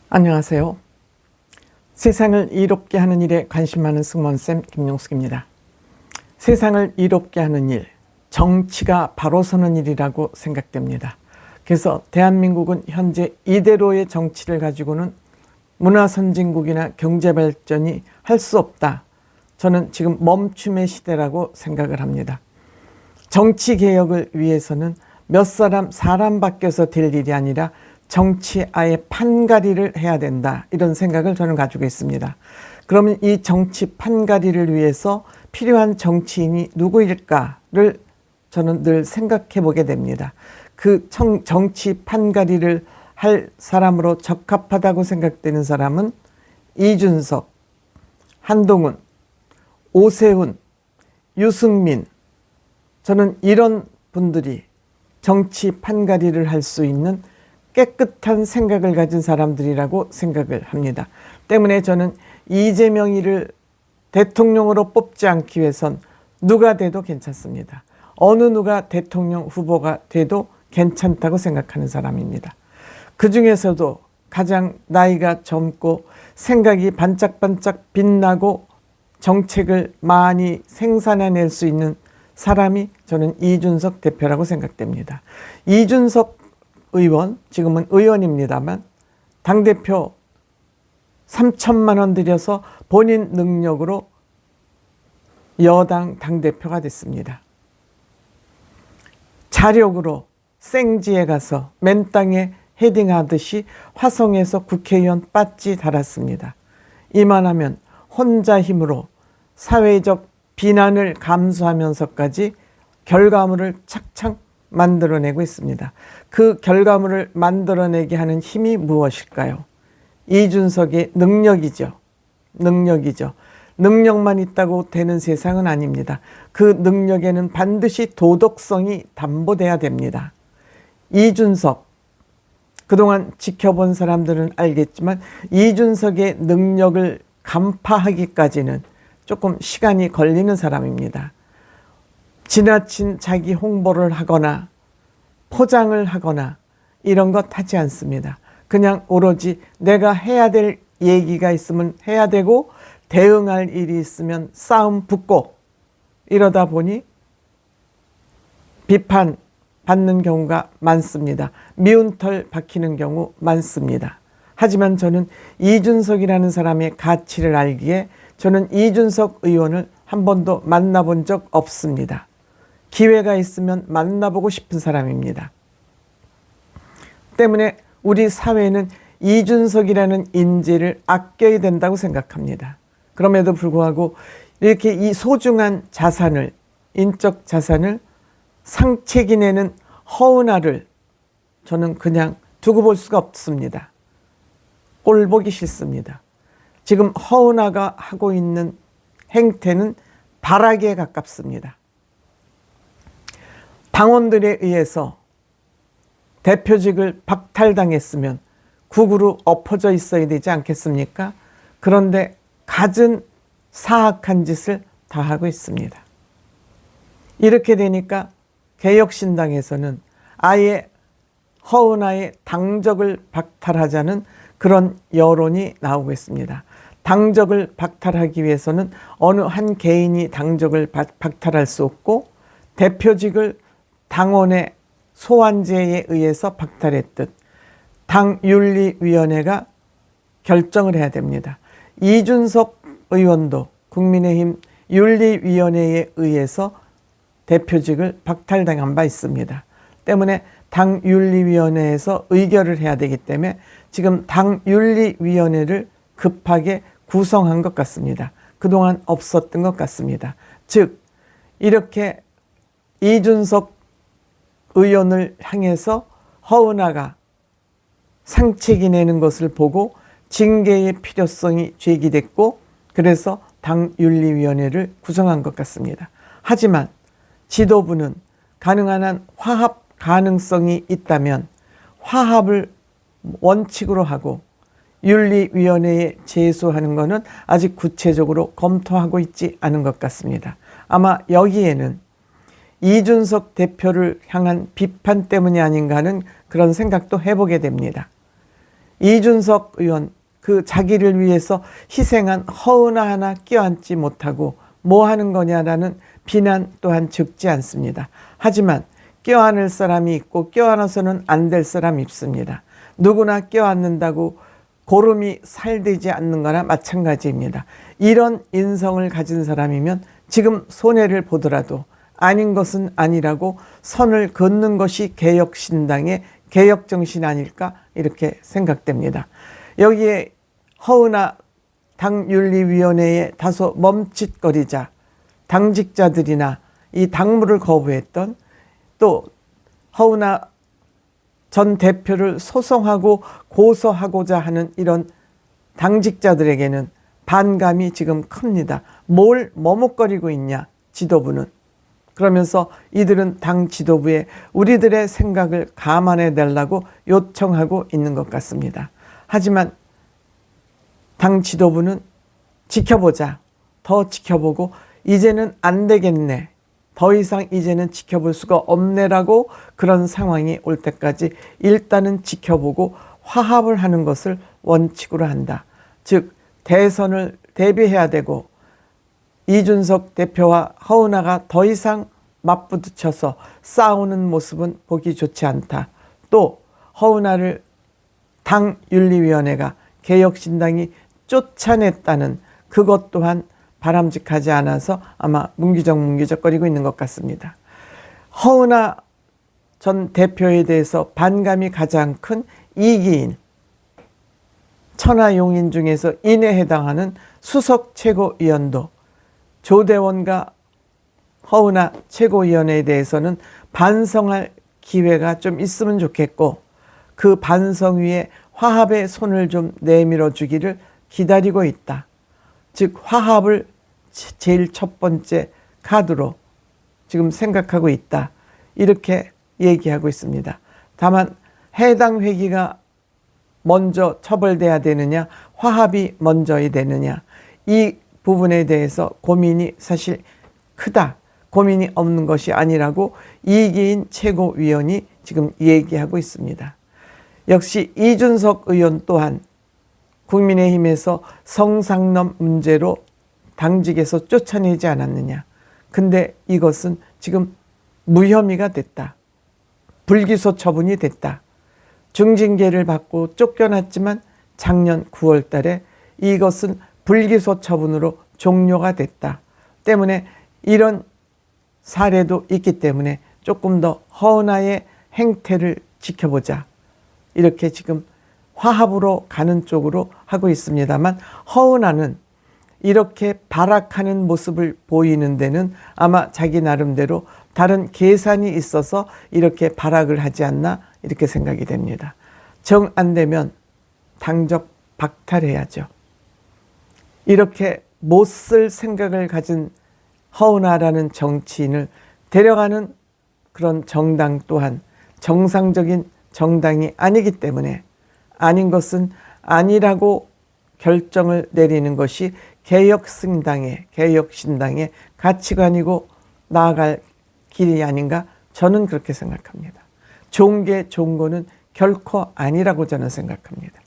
안녕하세요. 세상을 이롭게 하는 일에 관심 많은 승무원쌤 김용숙입니다. 세상을 이롭게 하는 일, 정치가 바로 서는 일이라고 생각됩니다. 그래서 대한민국은 현재 이대로의 정치를 가지고는 문화선진국이나 경제발전이 할 수 없다. 저는 지금 멈춤의 시대라고 생각을 합니다. 정치개혁을 위해서는 몇 사람 바뀌어서 될 일이 아니라 정치 아예 판가리를 해야 된다, 이런 생각을 저는 가지고 있습니다. 그러면 이 정치 판가리를 위해서 필요한 정치인이 누구일까를 저는 늘 생각해 보게 됩니다. 그 정치 판가리를 할 사람으로 적합하다고 생각되는 사람은 이준석, 한동훈, 오세훈, 유승민, 저는 이런 분들이 정치 판가리를 할 수 있는 깨끗한 생각을 가진 사람들이라고 생각을 합니다. 때문에 저는 이재명이를 대통령으로 뽑지 않기 위해선 누가 돼도 괜찮습니다. 어느 누가 대통령 후보가 돼도 괜찮다고 생각하는 사람입니다. 그 중에서도 가장 나이가 젊고 생각이 반짝반짝 빛나고 정책을 많이 생산해낼 수 있는 사람이 저는 이준석 대표라고 생각됩니다. 이준석 의원, 지금은 의원입니다만 당대표 3천만 원 들여서 본인 능력으로 여당 당대표가 됐습니다. 자력으로 생지에 가서 맨 땅에 헤딩하듯이 화성에서 국회의원 빠지 달았습니다. 이만하면 혼자 힘으로 사회적 비난을 감수하면서까지 결과물을 착착 만들어내고 있습니다. 그 결과물을 만들어내게 하는 힘이 무엇일까요? 이준석의 능력이죠. 능력만 있다고 되는 세상은 아닙니다. 그 능력에는 반드시 도덕성이 담보돼야 됩니다. 이준석, 그동안 지켜본 사람들은 알겠지만 이준석의 능력을 간파하기까지는 조금 시간이 걸리는 사람입니다. 지나친 자기 홍보를 하거나 포장을 하거나 이런 것 하지 않습니다. 그냥 오로지 내가 해야 될 얘기가 있으면 해야 되고 대응할 일이 있으면 싸움 붙고 이러다 보니 비판 받는 경우가 많습니다. 미운 털 박히는 경우 많습니다. 하지만 저는 이준석이라는 사람의 가치를 알기에 저는 이준석 의원을 한 번도 만나본 적 없습니다. 기회가 있으면 만나보고 싶은 사람입니다. 때문에 우리 사회는 이준석이라는 인재를 아껴야 된다고 생각합니다. 그럼에도 불구하고 이렇게 이 소중한 자산을, 인적 자산을 상책이 내는 허은아를 저는 그냥 두고 볼 수가 없습니다. 꼴 보기 싫습니다. 지금 허은아가 하고 있는 행태는 발악에 가깝습니다. 당원들에 의해서 대표직을 박탈당했으면 국으로 엎어져 있어야 되지 않겠습니까? 그런데 갖은 사악한 짓을 다 하고 있습니다. 이렇게 되니까 개혁신당에서는 아예 허은아의 당적을 박탈하자는 그런 여론이 나오고 있습니다. 당적을 박탈하기 위해서는 어느 한 개인이 당적을 박탈할 수 없고 대표직을 당원의 소환제에 의해서 박탈했듯 당윤리위원회가 결정을 해야 됩니다. 이준석 의원도 국민의힘 윤리위원회에 의해서 대표직을 박탈당한 바 있습니다. 때문에 당윤리위원회에서 의결을 해야 되기 때문에 지금 당윤리위원회를 급하게 구성한 것 같습니다. 그동안 없었던 것 같습니다. 즉 이렇게 이준석 의원을 향해서 허은아가 상책이 내는 것을 보고 징계의 필요성이 제기됐고 그래서 당윤리위원회를 구성한 것 같습니다. 하지만 지도부는 가능한 한 화합 가능성이 있다면 화합을 원칙으로 하고 윤리위원회에 제소하는 것은 아직 구체적으로 검토하고 있지 않은 것 같습니다. 아마 여기에는 이준석 대표를 향한 비판 때문이 아닌가 하는 그런 생각도 해보게 됩니다. 이준석 의원 그 자기를 위해서 희생한 허은하 하나 껴안지 못하고 뭐 하는 거냐라는 비난 또한 적지 않습니다. 하지만 껴안을 사람이 있고 껴안아서는 안 될 사람이 있습니다. 누구나 껴안는다고 고름이 살되지 않는 거나 마찬가지입니다. 이런 인성을 가진 사람이면 지금 손해를 보더라도 아닌 것은 아니라고 선을 긋는 것이 개혁신당의 개혁정신 아닐까 이렇게 생각됩니다. 여기에 허은하 당윤리위원회에 다소 멈칫거리자 당직자들이나 이 당무를 거부했던 또 허은하 전 대표를 소송하고 고소하고자 하는 이런 당직자들에게는 반감이 지금 큽니다. 뭘 머뭇거리고 있냐 지도부는. 그러면서 이들은 당 지도부에 우리들의 생각을 감안해 달라고 요청하고 있는 것 같습니다. 하지만 당 지도부는 지켜보자, 더 지켜보고 이제는 안 되겠네, 더 이상 이제는 지켜볼 수가 없네라고 그런 상황이 올 때까지 일단은 지켜보고 화합을 하는 것을 원칙으로 한다. 즉 대선을 대비해야 되고 이준석 대표와 허은하가 더 이상 맞부딪혀서 싸우는 모습은 보기 좋지 않다. 또 허은하를 당윤리위원회가 개혁신당이 쫓아냈다는 그것 또한 바람직하지 않아서 아마 문기적거리고 있는 것 같습니다. 허은하 전 대표에 대해서 반감이 가장 큰 이기인, 천하용인 중에서 인에 해당하는 수석 최고위원도 조대원과 허은하 최고위원에 대해서는 반성할 기회가 좀 있으면 좋겠고 그 반성 위에 화합의 손을 좀 내밀어 주기를 기다리고 있다. 즉 화합을 제일 첫 번째 카드로 지금 생각하고 있다. 이렇게 얘기하고 있습니다. 다만 해당 회기가 먼저 처벌돼야 되느냐, 화합이 먼저야 되느냐, 이 부분에 대해서 고민이 사실 크다. 고민이 없는 것이 아니라고 이기인 최고위원이 지금 얘기하고 있습니다. 역시 이준석 의원 또한 국민의힘에서 성상남 문제로 당직에서 쫓아내지 않았느냐. 근데 이것은 지금 무혐의가 됐다. 불기소 처분이 됐다. 중징계를 받고 쫓겨났지만 작년 9월 달에 이것은 불기소 처분으로 종료가 됐다. 때문에 이런 사례도 있기 때문에 조금 더 허은하의 행태를 지켜보자. 이렇게 지금 화합으로 가는 쪽으로 하고 있습니다만 허은하는 이렇게 발악하는 모습을 보이는 데는 아마 자기 나름대로 다른 계산이 있어서 이렇게 발악을 하지 않나 이렇게 생각이 됩니다. 정 안 되면 당적 박탈해야죠. 이렇게 못 쓸 생각을 가진 허은하라는 정치인을 데려가는 그런 정당 또한 정상적인 정당이 아니기 때문에 아닌 것은 아니라고 결정을 내리는 것이 개혁신당의 가치관이고 나아갈 길이 아닌가 저는 그렇게 생각합니다. 좋은 게 좋은 거는 결코 아니라고 저는 생각합니다.